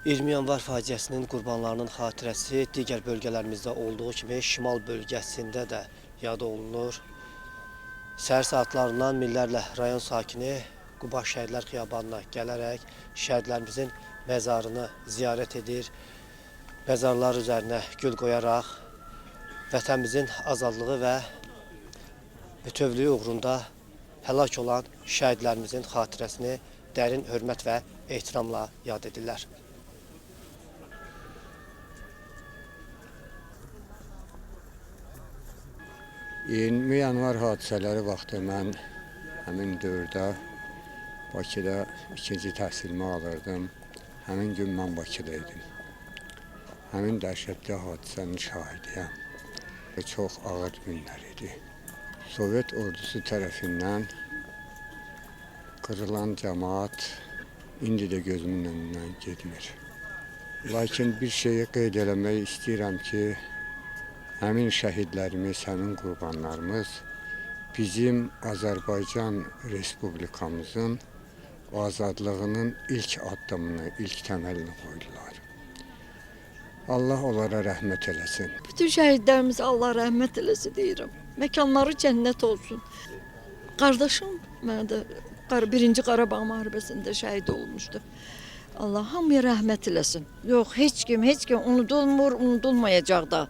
20 yanvar faciəsinin qurbanlarının xatirəsi digər bölgələrimizdə olduğu kimi şimal bölgəsində də yad olunur. Səhər saatlarından minlərlə rayon sakini Quba Şəhidlər Xiyabanına gələrək şəhidlərimizin məzarını ziyarət edir. Məzarlar üzərinə gül qoyaraq vətənimizin azadlığı və bütövlüyü uğrunda həlak olan şəhidlərimizin xatirəsini dərin hörmət və ehtiramla yad edirlər. 20 yanvar hadisələri vaxtı mən həmin dövrdə Bakıda ikinci təhsilimi alırdım. Həmin gün mən Bakıda idim. Həmin dəhşətli hadisənin şahidiyəm. Çox ağır günlər idi. Sovet ordusu tərəfindən qırılan cəmaat indi də gözümün önündən getmir. Lakin bir şeyi qeyd eləmək istəyirəm ki, həmin şəhidlərimiz, həmin qurbanlarımız bizim Azərbaycan Respublikamızın azadlığının ilk addımını, ilk təməlini qoydular. Allah onlara rəhmət eləsin. Bütün şəhidlərimiz Allah rəhmət eləsin deyirəm. Məkanları cənnət olsun. Qardaşım mənə də Birinci Qarabağ müharibəsində şəhid olmuşdu. Allah hamıya rəhmət eləsin. Yox, heç kim unudulmur, unudulmayacaq da.